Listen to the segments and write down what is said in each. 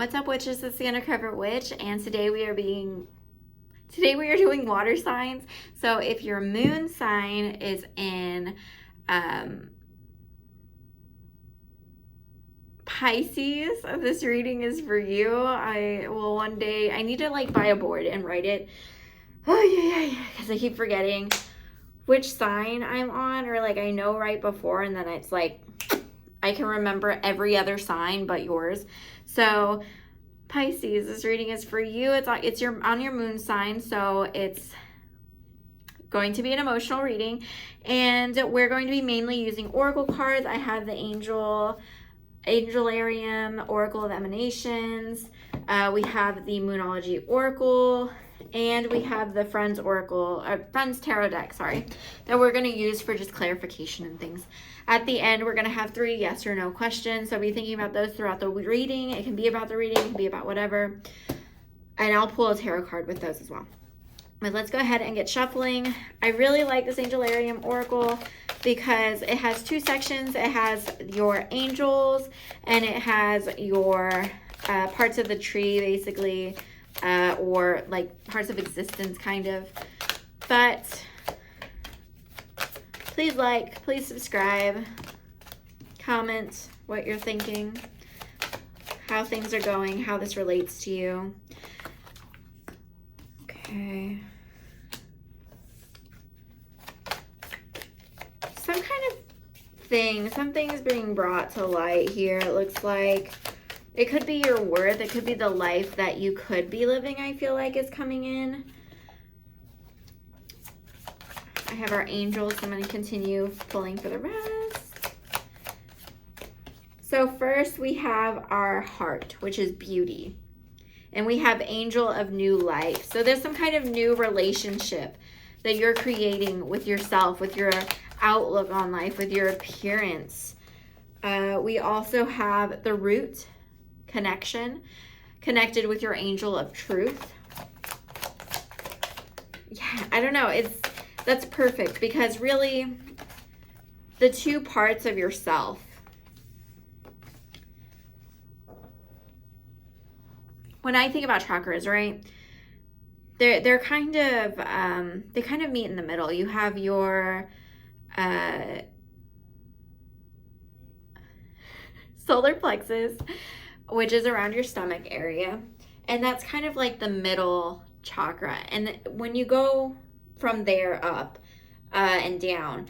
What's up, witches? It's the Undercover Witch, and today we are doing water signs. So if your moon sign is in Pisces, this reading is for you. I will one day, I need to buy a board and write it. Oh yeah, because I keep forgetting which sign I'm on, or I know right before, and then it's I can remember every other sign but yours. So Pisces, this reading is for you. It's on your moon sign, so it's going to be an emotional reading, and we're going to be mainly using oracle cards. I have the Angelarium, Oracle of Emanations. We have the Moonology Oracle, and we have the Friends Oracle, Friends Tarot deck, that we're going to use for just clarification and things. At the end, we're going to have 3 yes or no questions, so be thinking about those throughout the reading. It can be about the reading, it can be about whatever, and I'll pull a tarot card with those as well. But let's go ahead and get shuffling. I really like this Angelarium Oracle because it has 2 sections. It has your angels and it has your parts of the tree, basically, or parts of existence, kind of. But please subscribe, comment what you're thinking, how things are going, how this relates to you. Okay. Something's being brought to light here. It looks like it could be your worth. It could be the life that you could be living, I feel like, is coming in. I have our angels. So I'm going to continue pulling for the rest. So first we have our heart, which is beauty. And we have angel of new life. So there's some kind of new relationship that you're creating with yourself, with your outlook on life, with your appearance. We also have the root connection, connected with your angel of truth. Yeah, I don't know. That's perfect, because really the 2 parts of yourself, when I think about chakras, right, they're kind of they kind of meet in the middle. You have your solar plexus, which is around your stomach area, and that's kind of like the middle chakra. And when you go from there up and down,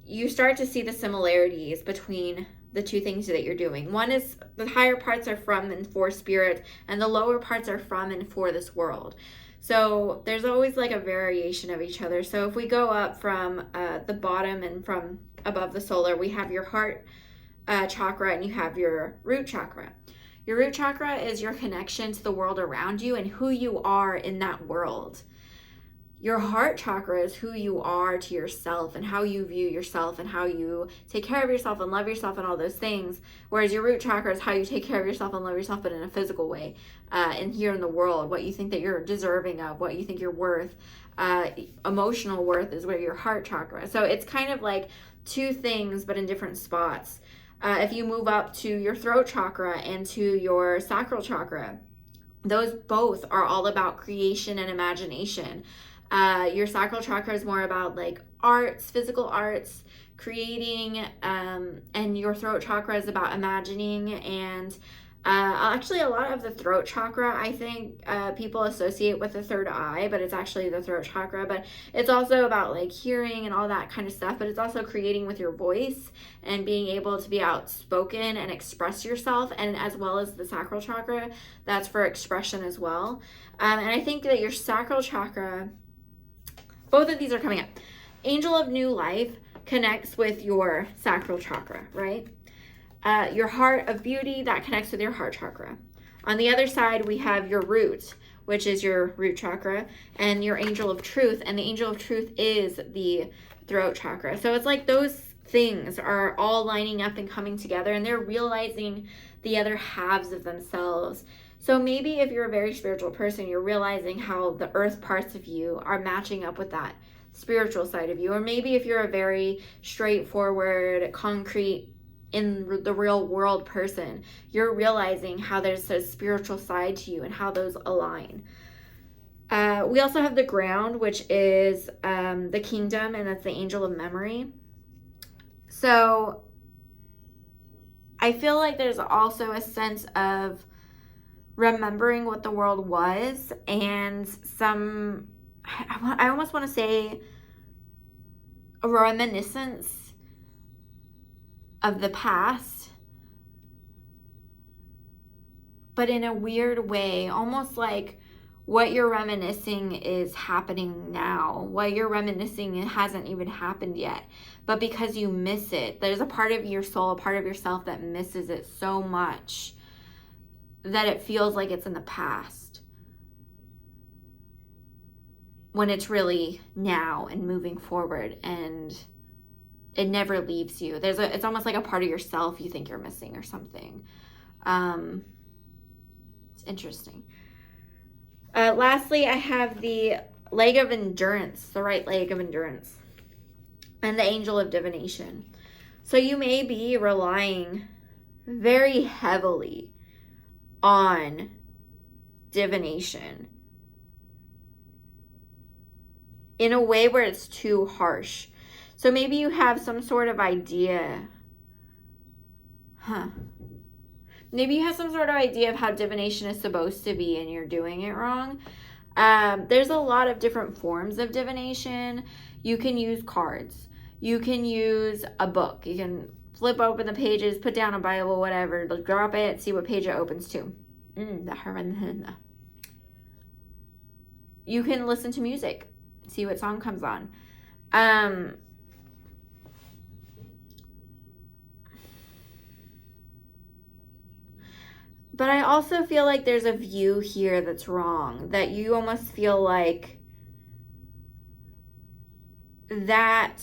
you start to see the similarities between the 2 things that you're doing. One is the higher parts are from and for spirit, and the lower parts are from and for this world. So there's always a variation of each other. So if we go up from the bottom and from above the solar, we have your heart chakra and you have your root chakra. Your root chakra is your connection to the world around you and who you are in that world. Your heart chakra is who you are to yourself and how you view yourself and how you take care of yourself and love yourself and all those things. Whereas your root chakra is how you take care of yourself and love yourself, but in a physical way, and here in the world, what you think that you're deserving of, what you think you're worth. Emotional worth is where your heart chakra. So it's kind of like 2 things, but in different spots. If you move up to your throat chakra and to your sacral chakra, those both are all about creation and imagination. Your sacral chakra is more about arts, physical arts, creating, and your throat chakra is about imagining. And actually a lot of the throat chakra, I think people associate with the third eye, but it's actually the throat chakra. But it's also about hearing and all that kind of stuff, but it's also creating with your voice and being able to be outspoken and express yourself. And as well as the sacral chakra, that's for expression as well. And I think that your sacral chakra, both of these are coming up. Angel of new life connects with your sacral chakra, right? Your heart of beauty, that connects with your heart chakra. On the other side, we have your root, which is your root chakra, and your angel of truth. And the angel of truth is the throat chakra. So it's those things are all lining up and coming together, and they're realizing the other halves of themselves. So maybe if you're a very spiritual person, you're realizing how the earth parts of you are matching up with that spiritual side of you. Or maybe if you're a very straightforward, concrete in the real world person, you're realizing how there's a spiritual side to you and how those align. We also have the ground, which is the kingdom, and that's the angel of memory. So I feel like there's also a sense of remembering what the world was, and some, I almost want to say, a reminiscence of the past, but in a weird way, almost like what you're reminiscing is happening now. What you're reminiscing, it hasn't even happened yet. But because you miss it, there's a part of your soul, a part of yourself that misses it so much that it feels like it's in the past, when it's really now and moving forward, and it never leaves you. It's almost like a part of yourself you think you're missing or something. It's interesting. Lastly, I have the leg of endurance, the right leg of endurance, and the angel of divination. So you may be relying very heavily on divination in a way where it's too harsh. So maybe you have some sort of idea. Maybe you have some sort of idea of how divination is supposed to be, and you're doing it wrong. There's a lot of different forms of divination. You can use cards. You can use a book. You can flip open the pages, put down a Bible, whatever, drop it, see what page it opens to. You can listen to music, see what song comes on. But I also feel like there's a view here that's wrong, that you almost feel like that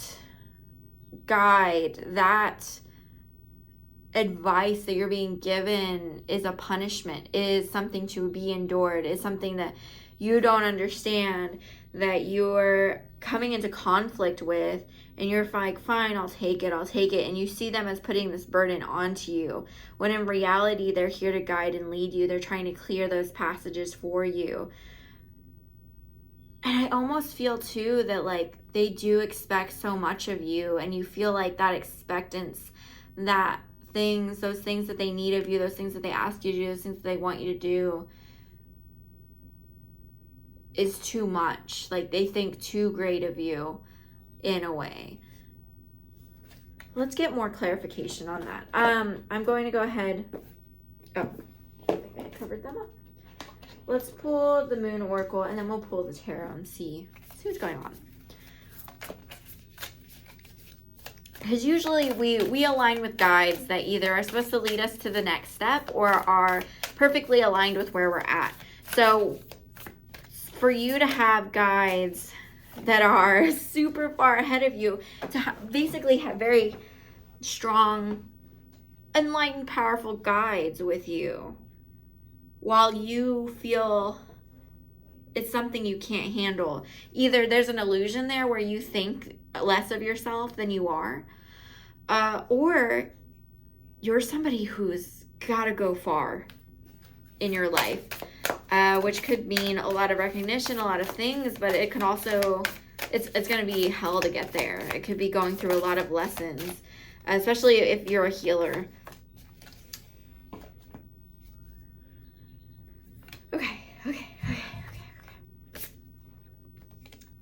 guide, that advice that you're being given is a punishment, is something to be endured, is something that you don't understand, that you're coming into conflict with, and you're like, fine, I'll take it. And you see them as putting this burden onto you, when in reality, they're here to guide and lead you. They're trying to clear those passages for you. And I almost feel too that like they do expect so much of you, and you feel like that expectance, that those things that they need of you, those things that they ask you to do, those things that they want you to do, is too much. Like they think too great of you in a way. Let's get more clarification on that. I'm going to go ahead. Oh, I think I covered them up. Let's pull the Moon Oracle, and then we'll pull the Tarot and see what's going on. Because usually we align with guides that either are supposed to lead us to the next step or are perfectly aligned with where we're at. So for you to have guides that are super far ahead of you, to basically have very strong, enlightened, powerful guides with you, while you feel it's something you can't handle. Either there's an illusion there where you think less of yourself than you are, or you're somebody who's got to go far in your life, which could mean a lot of recognition, a lot of things, but it could also, it's going to be hell to get there. It could be going through a lot of lessons, especially if you're a healer. Okay.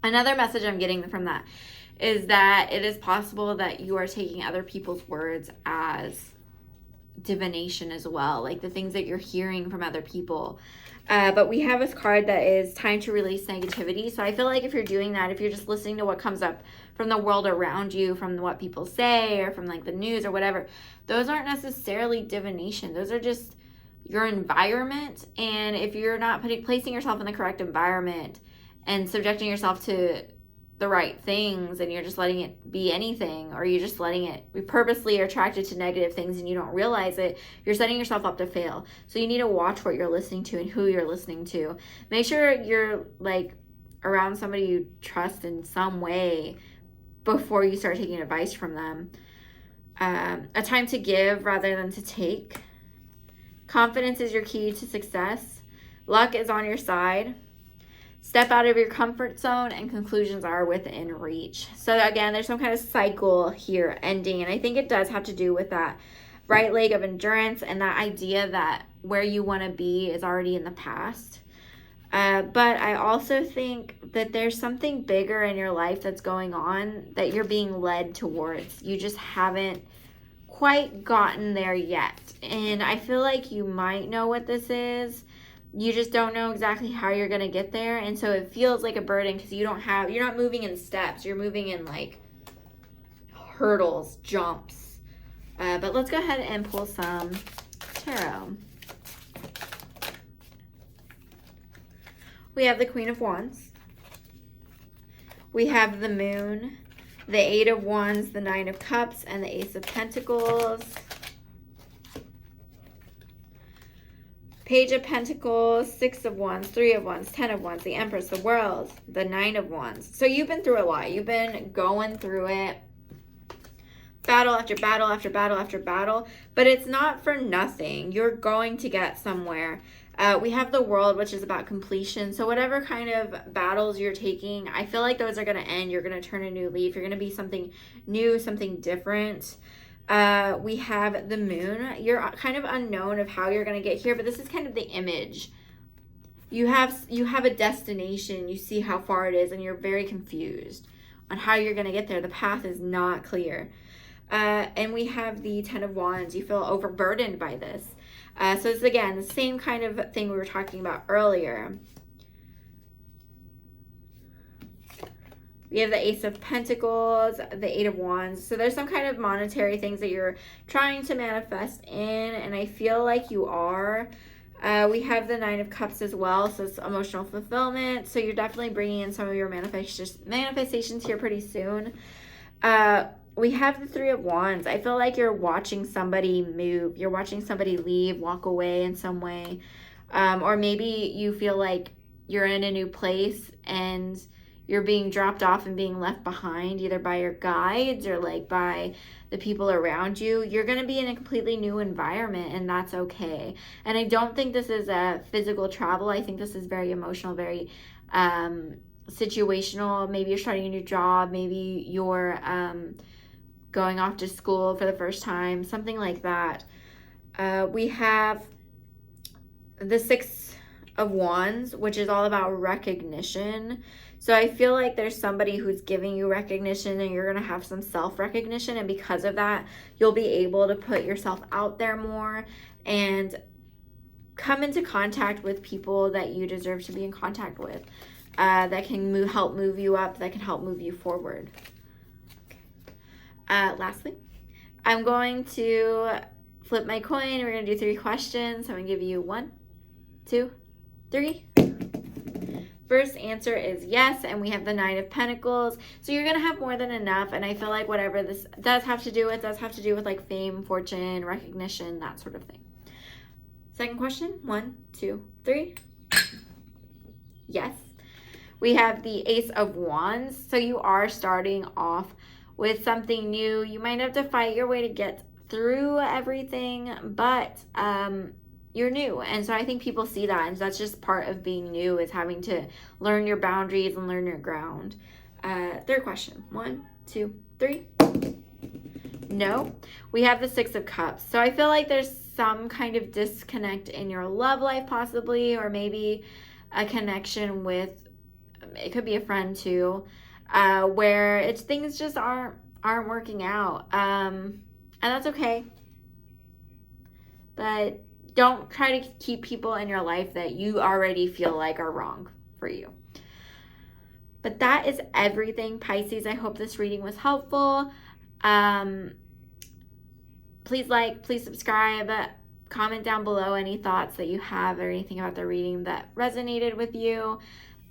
Another message I'm getting from that is that it is possible that you are taking other people's words as divination as well, like the things that you're hearing from other people. But we have this card that is time to release negativity. So I feel like if you're doing that, if you're just listening to what comes up from the world around you, from what people say, or from like the news or whatever, those aren't necessarily divination. Those are just your environment. And if you're not placing yourself in the correct environment and subjecting yourself to the right things, and you're just letting it be anything, or you're just letting it be purposely attracted to negative things and you don't realize it, you're setting yourself up to fail. So you need to watch what you're listening to and who you're listening to. Make sure you're like around somebody you trust in some way before you start taking advice from them. A time to give rather than to take. Confidence is your key to success. Luck is on your side. Step out of your comfort zone, and conclusions are within reach. So again, there's some kind of cycle here ending, and I think it does have to do with that right leg of endurance and that idea that where you want to be is already in the past. But I also think that there's something bigger in your life that's going on that you're being led towards. You just haven't quite gotten there yet. And I feel like you might know what this is. You just don't know exactly how you're going to get there. And so it feels like a burden because you're not moving in steps. You're moving in like hurdles, jumps. But let's go ahead and pull some tarot. We have the Queen of Wands. We have the Moon, the Eight of Wands, the Nine of Cups, and the Ace of Pentacles. Page of Pentacles, Six of Wands, Three of Wands, 10 of Wands, the Empress, the World, the Nine of Wands. So you've been through a lot. You've been going through it. Battle after battle after battle after battle. But it's not for nothing. You're going to get somewhere. We have the World, which is about completion. So whatever kind of battles you're taking, I feel like those are going to end. You're going to turn a new leaf. You're going to be something new, something different. We have the Moon. You're kind of unknown of how you're going to get here, but this is kind of the image. You have a destination. You see how far it is, and you're very confused on how you're going to get there. The path is not clear. And we have the Ten of Wands. You feel overburdened by this. So it's, again, the same kind of thing we were talking about earlier. We have the Ace of Pentacles, the Eight of Wands. So there's some kind of monetary things that you're trying to manifest in, and I feel like you are. We have the Nine of Cups as well, so it's emotional fulfillment. So you're definitely bringing in some of your manifestations here pretty soon. We have the Three of Wands. I feel like you're watching somebody move. You're watching somebody leave, walk away in some way. Or maybe you feel like you're in a new place and you're being dropped off and being left behind, either by your guides or like by the people around you. You're going to be in a completely new environment, and that's okay. And I don't think this is a physical travel. I think this is very emotional, very situational. Maybe you're starting a new job. Maybe you're going off to school for the first time, something like that. We have the Six of Wands, which is all about recognition. So I feel like there's somebody who's giving you recognition, and you're going to have some self-recognition, and because of that, you'll be able to put yourself out there more and come into contact with people that you deserve to be in contact with, that can help move you up, that can help move you forward. Lastly, I'm going to flip my coin. We're going to do 3 questions. I'm going to give you 1, 2, 3. First answer is yes, and we have the Nine of Pentacles. So you're going to have more than enough, and I feel like whatever this does have to do with like fame, fortune, recognition, that sort of thing. Second question, 1, 2, 3. Yes. We have the Ace of Wands. So you are starting off with something new. You might have to fight your way to get through everything, but you're new. And so I think people see that, and that's just part of being new, is having to learn your boundaries and learn your ground. Third question, 1, 2, 3. No. We have the Six of Cups. So I feel like there's some kind of disconnect in your love life possibly, or maybe a connection with, it could be a friend too, where things just aren't working out, and that's okay. But don't try to keep people in your life that you already feel like are wrong for you. But that is everything, Pisces. I hope this reading was helpful. Please like, please subscribe, comment down below any thoughts that you have or anything about the reading that resonated with you.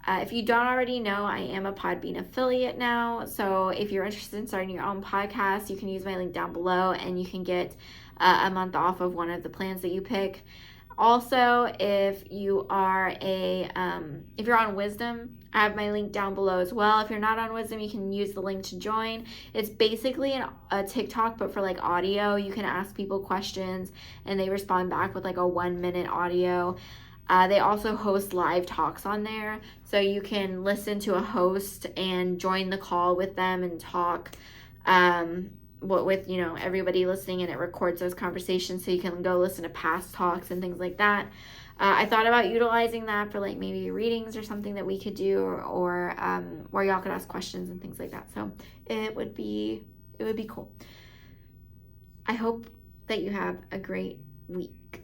If you don't already know, I am a Podbean affiliate now. So if you're interested in starting your own podcast, you can use my link down below, and you can get a month off of one of the plans that you pick. Also, if you are if you're on Wisdom, I have my link down below as well. If you're not on Wisdom, you can use the link to join. It's basically a TikTok, but for like audio. You can ask people questions and they respond back with like a 1-minute audio. They also host live talks on there, so you can listen to a host and join the call with them and talk with everybody listening, and it records those conversations, so you can go listen to past talks and things like that. I thought about utilizing that for like maybe readings or something that we could do, or where y'all could ask questions and things like that. So it would be cool. I hope that you have a great week.